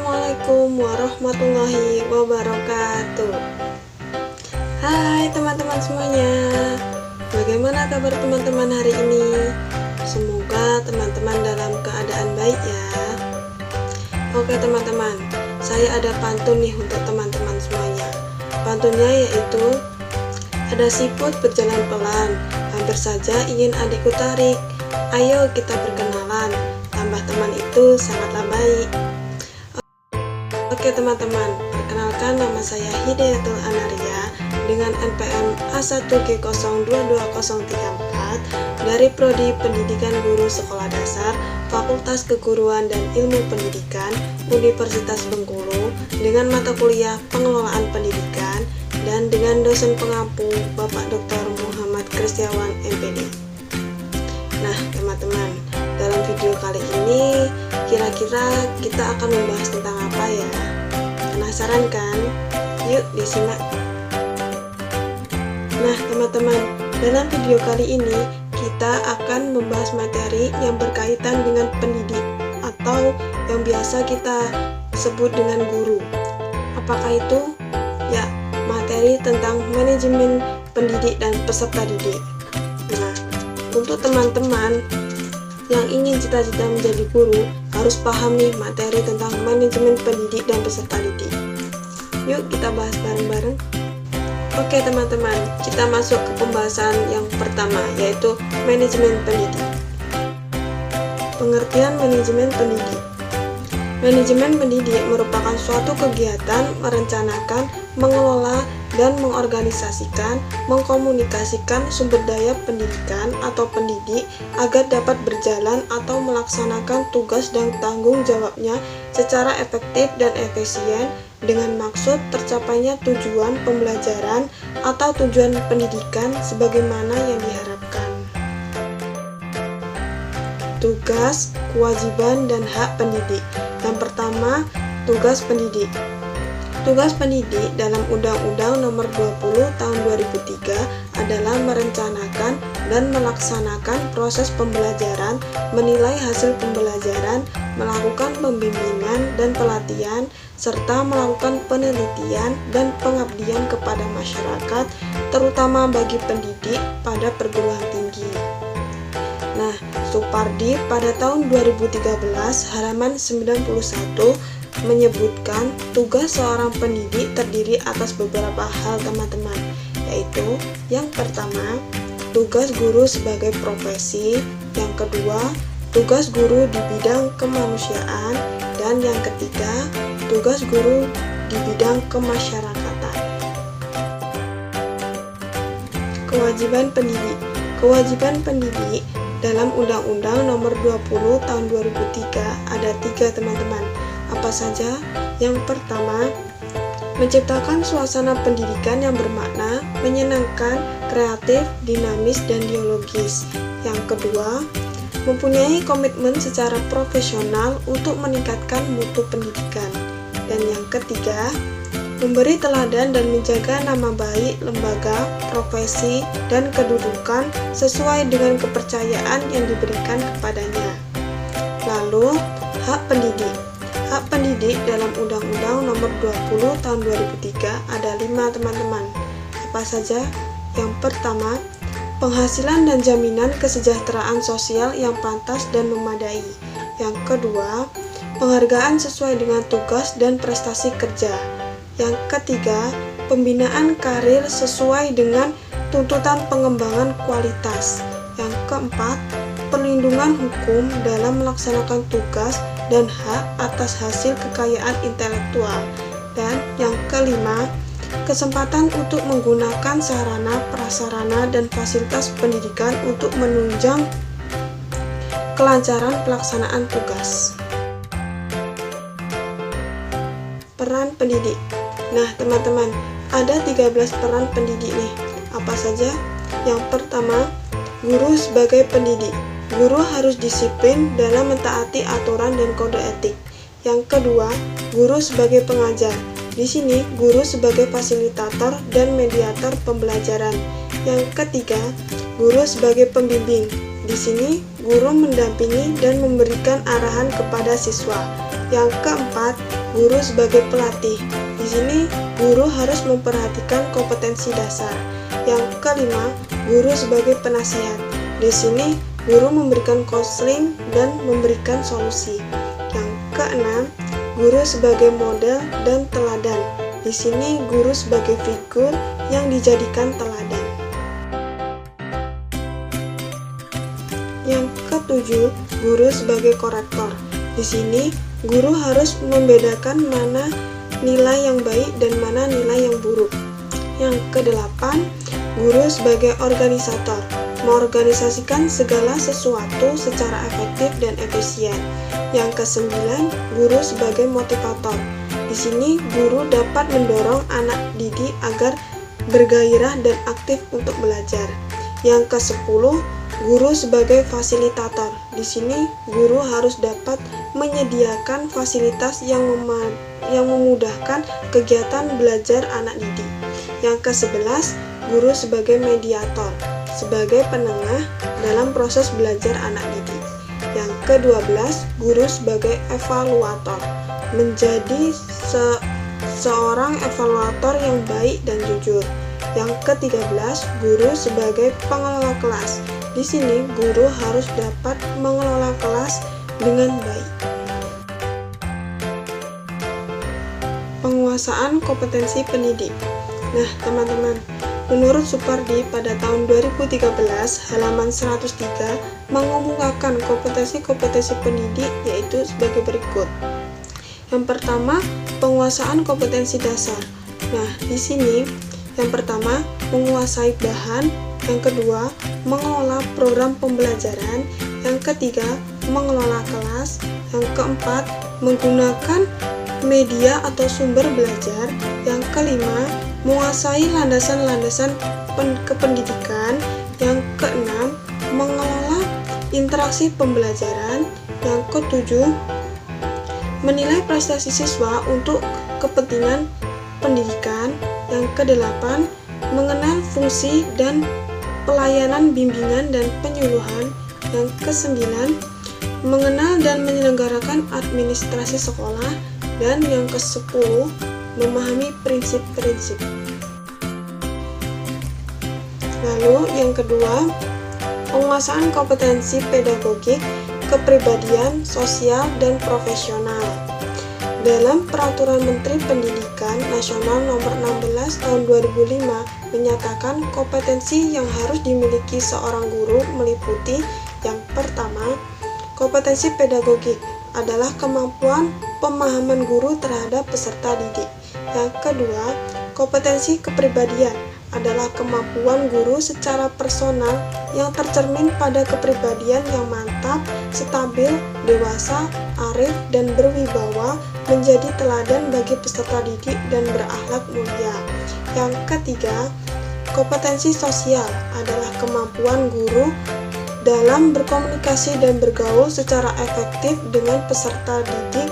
Assalamualaikum warahmatullahi wabarakatuh. Hai teman-teman semuanya, bagaimana kabar teman-teman hari ini? Semoga teman-teman dalam keadaan baik ya. Oke teman-teman, saya ada pantun nih untuk teman-teman semuanya. Pantunnya yaitu, ada siput berjalan pelan, hampir saja ingin adikku tarik. Ayo kita berkenalan, tambah teman itu sangatlah baik. Oke teman-teman, perkenalkan nama saya Hidayatul Anaria dengan NPM A1G022034 dari Prodi Pendidikan Guru Sekolah Dasar Fakultas Keguruan dan Ilmu Pendidikan Universitas Bengkulu dengan mata kuliah Pengelolaan Pendidikan dan dengan dosen pengampu Bapak Dr. Muhammad Kristiawan MPD. Nah teman-teman, dalam video kali ini kira-kira kita akan membahas tentang apa ya? Penasaran kan? Yuk disimak. Nah teman-teman, dalam video kali ini kita akan membahas materi yang berkaitan dengan pendidik atau yang biasa kita sebut dengan guru. Apakah itu? Ya, materi tentang manajemen pendidik dan peserta didik. Nah, untuk teman-teman yang ingin cita-cita menjadi guru harus paham nih materi tentang manajemen pendidik dan peserta didik. Yuk kita bahas bareng-bareng. Oke teman-teman, kita masuk ke pembahasan yang pertama, yaitu manajemen pendidik. Pengertian manajemen pendidik. Manajemen pendidik merupakan suatu kegiatan merencanakan, mengelola, dan mengorganisasikan, mengkomunikasikan sumber daya pendidikan atau pendidik agar dapat berjalan atau melaksanakan tugas dan tanggung jawabnya secara efektif dan efisien dengan maksud tercapainya tujuan pembelajaran atau tujuan pendidikan sebagaimana yang diharapkan. Tugas, kewajiban, dan hak pendidik. Yang pertama, tugas pendidik. Tugas pendidik dalam Undang-Undang Nomor 20 Tahun 2003 adalah merencanakan dan melaksanakan proses pembelajaran, menilai hasil pembelajaran, melakukan pembimbingan dan pelatihan, serta melakukan penelitian dan pengabdian kepada masyarakat, terutama bagi pendidik pada perguruan tinggi. Nah, Supardi pada tahun 2013 halaman 91 menyebutkan tugas seorang pendidik terdiri atas beberapa hal teman-teman, yaitu yang pertama, tugas guru sebagai profesi, yang kedua, tugas guru di bidang kemanusiaan, dan yang ketiga, tugas guru di bidang kemasyarakatan. Kewajiban pendidik. Kewajiban pendidik dalam Undang-Undang Nomor 20 Tahun 2003 ada 3 teman-teman. Apa saja? Yang pertama, menciptakan suasana pendidikan yang bermakna, menyenangkan, kreatif, dinamis, dan dialogis. Yang kedua, mempunyai komitmen secara profesional untuk meningkatkan mutu pendidikan. Dan yang ketiga, memberi teladan dan menjaga nama baik lembaga, profesi, dan kedudukan sesuai dengan kepercayaan yang diberikan kepadanya. Lalu, hak pendidik. Hak pendidik dalam Undang-Undang Nomor 20 Tahun 2003 ada 5 teman-teman. Apa saja? Yang pertama, penghasilan dan jaminan kesejahteraan sosial yang pantas dan memadai. Yang kedua, penghargaan sesuai dengan tugas dan prestasi kerja. Yang ketiga, pembinaan karir sesuai dengan tuntutan pengembangan kualitas. Yang keempat, perlindungan hukum dalam melaksanakan tugas dan hak atas hasil kekayaan intelektual. Dan yang kelima, kesempatan untuk menggunakan sarana, prasarana, dan fasilitas pendidikan untuk menunjang kelancaran pelaksanaan tugas. Peran pendidik. Nah teman-teman, ada 13 peran pendidik nih. Apa saja? Yang pertama, guru sebagai pendidik. Guru harus disiplin dalam mentaati aturan dan kode etik. Yang kedua, guru sebagai pengajar. Di sini, guru sebagai fasilitator dan mediator pembelajaran. Yang ketiga, guru sebagai pembimbing. Di sini, guru mendampingi dan memberikan arahan kepada siswa. Yang keempat, guru sebagai pelatih. Di sini guru harus memperhatikan kompetensi dasar. Yang kelima, guru sebagai penasihat. Di sini guru memberikan konseling dan memberikan solusi. Yang keenam, guru sebagai model dan teladan. Di sini guru sebagai figur yang dijadikan teladan. Yang ketujuh, guru sebagai korektor. Di sini guru harus membedakan mana nilai yang baik dan mana nilai yang buruk. Yang kedelapan, guru sebagai organisator, mengorganisasikan segala sesuatu secara efektif dan efisien. Yang kesembilan, guru sebagai motivator. Di sini guru dapat mendorong anak didik agar bergairah dan aktif untuk belajar. Yang kesepuluh, guru sebagai fasilitator. Di sini guru harus dapat menyediakan fasilitas yang memudahkan kegiatan belajar anak didik. Yang ke-11, guru sebagai mediator, sebagai penengah dalam proses belajar anak didik. Yang ke-12, guru sebagai evaluator, menjadi seorang evaluator yang baik dan jujur. Yang ke-13, guru sebagai pengelola kelas. Di sini guru harus dapat mengelola kelas dengan baik. Penguasaan kompetensi pendidik. Nah, teman-teman, menurut Supardi pada tahun 2013, halaman 103 mengemukakan kompetensi-kompetensi pendidik yaitu sebagai berikut. Yang pertama, penguasaan kompetensi dasar. Nah, di sini yang pertama, menguasai bahan. Yang kedua, mengelola program pembelajaran. Yang ketiga, mengelola kelas. Yang keempat, menggunakan media atau sumber belajar. Yang kelima, menguasai landasan-landasan kependidikan. Yang keenam, mengelola interaksi pembelajaran. Yang ketujuh, menilai prestasi siswa untuk kepentingan pendidikan. Yang kedelapan, mengenal fungsi dan pelayanan bimbingan dan penyuluhan. Yang kesembilan, mengenal dan menyelenggarakan administrasi sekolah. Dan yang ke-10, memahami prinsip-prinsip. Lalu yang kedua, penguasaan kompetensi pedagogik, kepribadian, sosial, dan profesional. Dalam Peraturan Menteri Pendidikan Nasional Nomor 16 Tahun 2005 menyatakan kompetensi yang harus dimiliki seorang guru meliputi yang pertama, kompetensi pedagogik adalah kemampuan pemahaman guru terhadap peserta didik. Yang kedua, kompetensi kepribadian adalah kemampuan guru secara personal yang tercermin pada kepribadian yang mantap, stabil, dewasa, arif, dan berwibawa, menjadi teladan bagi peserta didik dan berakhlak mulia. Yang ketiga, kompetensi sosial adalah kemampuan guru dalam berkomunikasi dan bergaul secara efektif dengan peserta didik,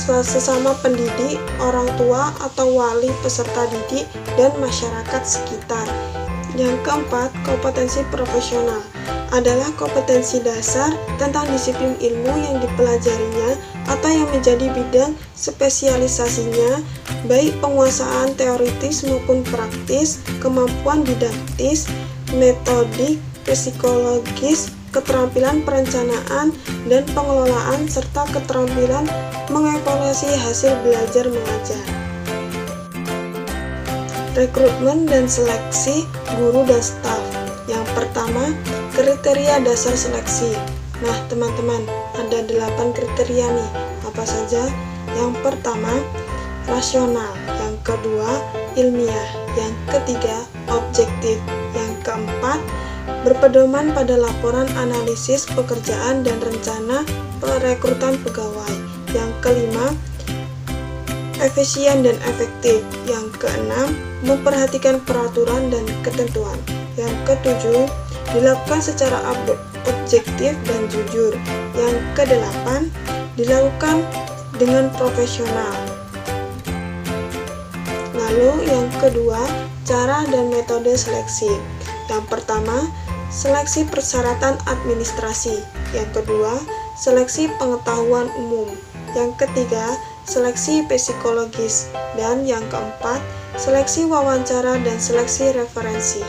sesama pendidik, orang tua atau wali peserta didik, dan masyarakat sekitar. Yang keempat, kompetensi profesional adalah kompetensi dasar tentang disiplin ilmu yang dipelajarinya atau yang menjadi bidang spesialisasinya, baik penguasaan teoritis maupun praktis, kemampuan didaktis, metodik, psikologis, keterampilan perencanaan dan pengelolaan, serta keterampilan mengevaluasi hasil belajar mengajar. Rekrutmen dan seleksi guru dan staf. Yang pertama, kriteria dasar seleksi. Nah, teman-teman, ada 8 kriteria nih. Apa saja? Yang pertama, rasional. Yang kedua, ilmiah. Yang ketiga, objektif. Yang keempat, berpedoman pada laporan analisis pekerjaan dan rencana perekrutan pegawai. Yang kelima, efisien dan efektif. Yang keenam, memperhatikan peraturan dan ketentuan. Yang ketujuh, dilakukan secara objektif dan jujur. Yang kedelapan, dilakukan dengan profesional. Lalu yang kedua, cara dan metode seleksi. Yang pertama, seleksi persyaratan administrasi. Yang kedua, seleksi pengetahuan umum. Yang ketiga, seleksi psikologis, dan yang keempat, seleksi wawancara dan seleksi referensi.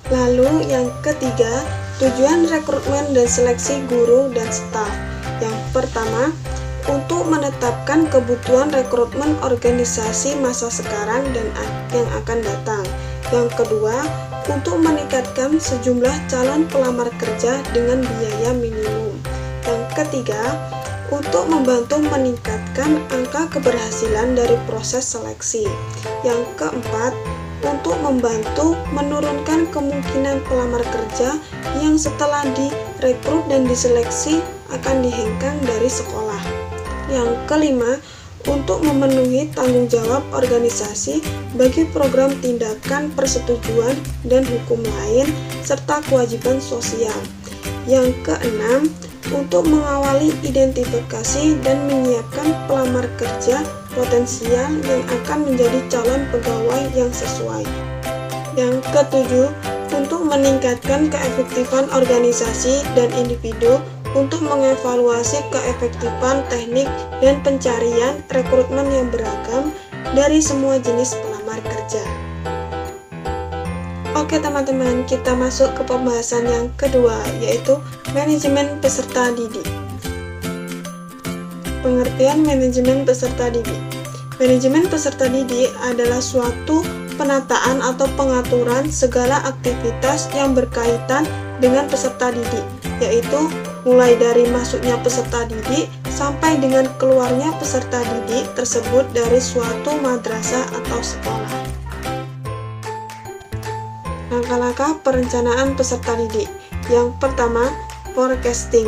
Lalu yang ketiga, tujuan rekrutmen dan seleksi guru dan staf. Yang pertama, untuk menetapkan kebutuhan rekrutmen organisasi masa sekarang dan yang akan datang. Yang kedua, untuk meningkatkan sejumlah calon pelamar kerja dengan biaya minimum. Yang ketiga, untuk membantu meningkatkan angka keberhasilan dari proses seleksi. Yang keempat, untuk membantu menurunkan kemungkinan pelamar kerja yang setelah direkrut dan diseleksi akan dihengkang dari sekolah. Yang kelima, untuk memenuhi tanggung jawab organisasi bagi program tindakan persetujuan dan hukum lain serta kewajiban sosial. Yang keenam, untuk mengawali identifikasi dan menyiapkan pelamar kerja potensial yang akan menjadi calon pegawai yang sesuai. Yang ketujuh, untuk meningkatkan keefektifan organisasi dan individu untuk mengevaluasi keefektifan teknik dan pencarian rekrutmen yang beragam dari semua jenis pelamar kerja. Oke teman-teman, kita masuk ke pembahasan yang kedua, yaitu manajemen peserta didik. Pengertian manajemen peserta didik. Manajemen peserta didik adalah suatu penataan atau pengaturan segala aktivitas yang berkaitan dengan peserta didik, yaitu mulai dari masuknya peserta didik sampai dengan keluarnya peserta didik tersebut dari suatu madrasah atau sekolah. Langkah-langkah perencanaan peserta didik. Yang pertama, forecasting,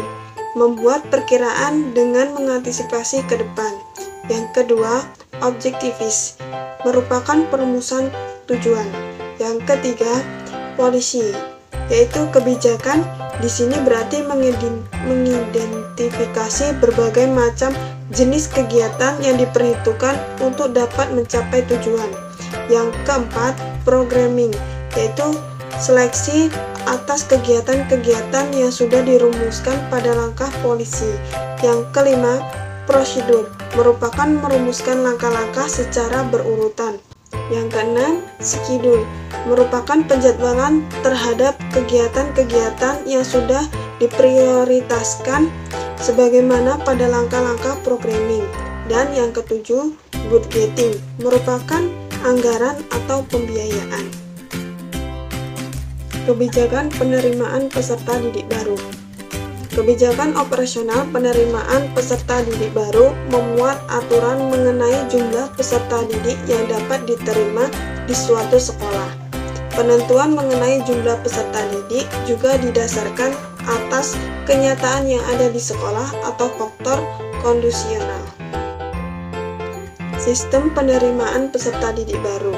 membuat perkiraan dengan mengantisipasi ke depan. Yang kedua, objektivis, merupakan perumusan tujuan. Yang ketiga, policy, yaitu kebijakan. Di sini berarti mengidentifikasi berbagai macam jenis kegiatan yang diperhitungkan untuk dapat mencapai tujuan. Yang keempat, programming, yaitu seleksi atas kegiatan-kegiatan yang sudah dirumuskan pada langkah polisi. Yang kelima, prosedur, merupakan merumuskan langkah-langkah secara berurutan. Yang keenam, schedule, merupakan penjadwalan terhadap kegiatan-kegiatan yang sudah diprioritaskan sebagaimana pada langkah-langkah programming. Dan yang ketujuh, budgeting, merupakan anggaran atau pembiayaan. Kebijakan penerimaan peserta didik baru. Kebijakan operasional penerimaan peserta didik baru memuat aturan mengenai jumlah peserta didik yang dapat diterima di suatu sekolah. Penentuan mengenai jumlah peserta didik juga didasarkan atas kenyataan yang ada di sekolah atau faktor kondisional. Sistem penerimaan peserta didik baru.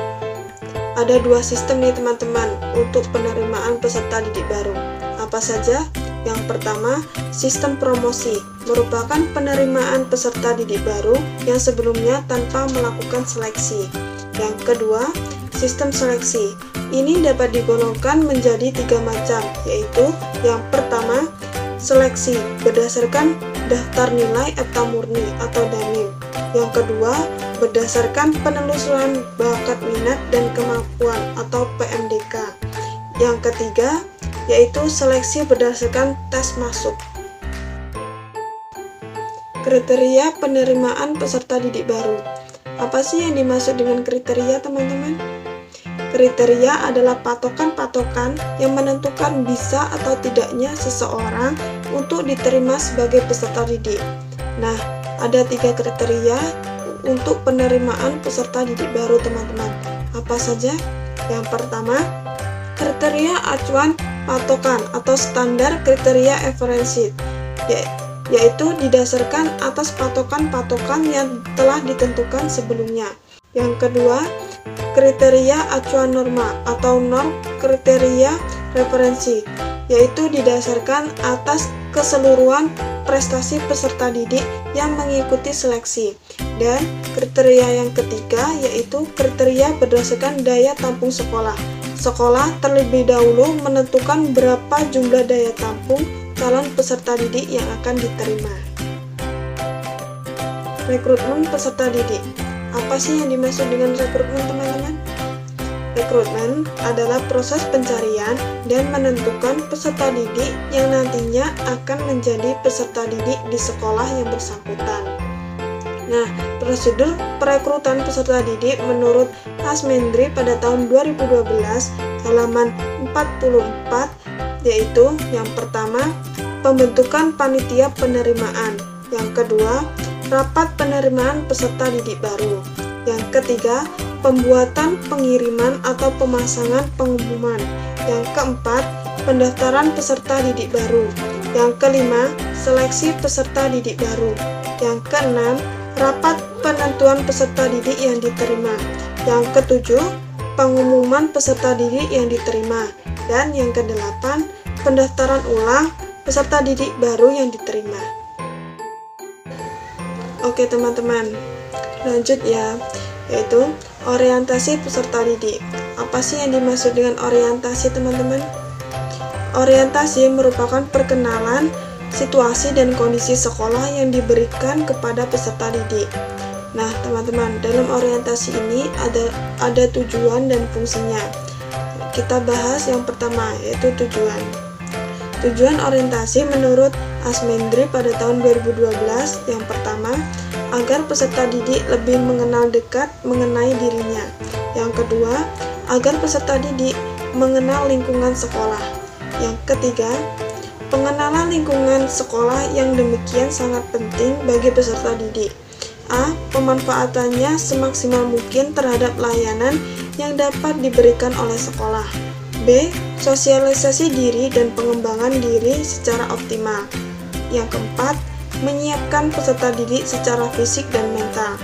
Ada dua sistem nih teman-teman untuk penerimaan peserta didik baru. Apa saja? Yang pertama, sistem promosi, merupakan penerimaan peserta didik baru yang sebelumnya tanpa melakukan seleksi. Yang kedua, sistem seleksi. Ini dapat digolongkan menjadi 3 macam, yaitu yang pertama, seleksi berdasarkan daftar nilai EPTA murni atau DANIM. Yang kedua, berdasarkan penelusuran bakat minat dan kemampuan atau PMDK. Yang ketiga, yaitu seleksi berdasarkan tes masuk. Kriteria penerimaan peserta didik baru. Apa sih yang dimaksud dengan kriteria, teman-teman? Kriteria adalah patokan-patokan yang menentukan bisa atau tidaknya seseorang untuk diterima sebagai peserta didik. Nah, ada 3 kriteria untuk penerimaan peserta didik baru, teman-teman. Apa saja? Yang pertama, kriteria acuan patokan atau standar kriteria referensi, yaitu didasarkan atas patokan-patokan yang telah ditentukan sebelumnya. Yang kedua, kriteria acuan norma atau norm kriteria referensi, yaitu didasarkan atas keseluruhan prestasi peserta didik yang mengikuti seleksi. Dan kriteria yang ketiga yaitu kriteria berdasarkan daya tampung sekolah. Sekolah terlebih dahulu menentukan berapa jumlah daya tampung calon peserta didik yang akan diterima. rekrutmen peserta didik. Apa sih yang dimaksud dengan rekrutmen, teman-teman? Rekrutmen adalah proses pencarian dan menentukan peserta didik yang nantinya akan menjadi peserta didik di sekolah yang bersangkutan. Nah, prosedur perekrutan peserta didik menurut Asmendri pada tahun 2012 halaman 44 yaitu yang pertama, pembentukan panitia penerimaan, yang kedua, rapat penerimaan peserta didik baru, yang ketiga, pembuatan pengiriman atau pemasangan pengumuman, yang keempat, pendaftaran peserta didik baru, yang kelima, seleksi peserta didik baru, yang keenam, rapat penentuan peserta didik yang diterima, yang ketujuh, pengumuman peserta didik yang diterima, dan yang kedelapan, pendaftaran ulang peserta didik baru yang diterima. Oke teman-teman, lanjut ya, yaitu orientasi peserta didik. Apa sih yang dimaksud dengan orientasi, teman-teman? Orientasi merupakan perkenalan situasi dan kondisi sekolah yang diberikan kepada peserta didik. Nah, teman-teman, dalam orientasi ini ada tujuan dan fungsinya. Kita bahas yang pertama, yaitu tujuan. Tujuan orientasi menurut Asmendri pada tahun 2012 yang pertama, agar peserta didik lebih mengenal dekat mengenai dirinya. Yang kedua, agar peserta didik mengenal lingkungan sekolah. Yang ketiga, pengenalan lingkungan sekolah yang demikian sangat penting bagi peserta didik. A. Pemanfaatannya semaksimal mungkin terhadap layanan yang dapat diberikan oleh sekolah. B. Sosialisasi diri dan pengembangan diri secara optimal. Yang keempat, menyiapkan peserta didik secara fisik dan mental.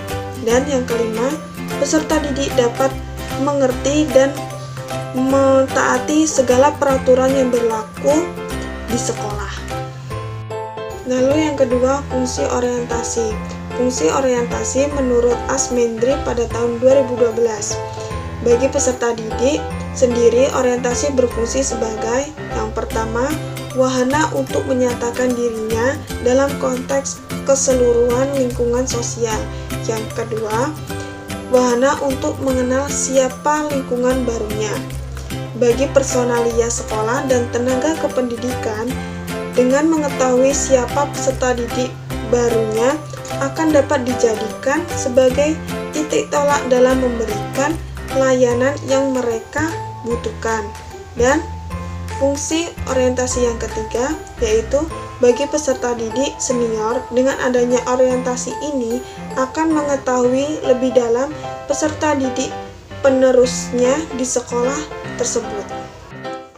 Dan yang kelima, peserta didik dapat mengerti dan mentaati segala peraturan yang berlaku di sekolah. Lalu yang kedua, fungsi orientasi. Fungsi orientasi menurut Asmendri pada tahun 2012. Bagi peserta didik sendiri, orientasi berfungsi sebagai yang pertama, wahana untuk menyatakan dirinya dalam konteks keseluruhan lingkungan sosial. Yang kedua, wahana untuk mengenal siapa lingkungan barunya. Bagi personalia sekolah dan tenaga kependidikan, dengan mengetahui siapa peserta didik barunya akan dapat dijadikan sebagai titik tolak dalam memberikan layanan yang mereka butuhkan. Dan fungsi orientasi yang ketiga, yaitu bagi peserta didik senior, dengan adanya orientasi ini akan mengetahui lebih dalam peserta didik penerusnya di sekolah tersebut.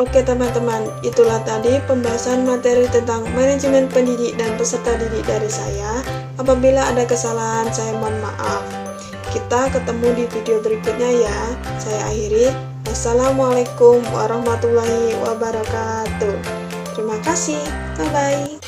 Oke teman-teman, itulah tadi pembahasan materi tentang manajemen pendidik dan peserta didik dari saya. Apabila ada kesalahan, saya mohon maaf. Kita ketemu di video berikutnya ya. Saya akhiri. Wassalamualaikum warahmatullahi wabarakatuh. Terima kasih. Bye-bye.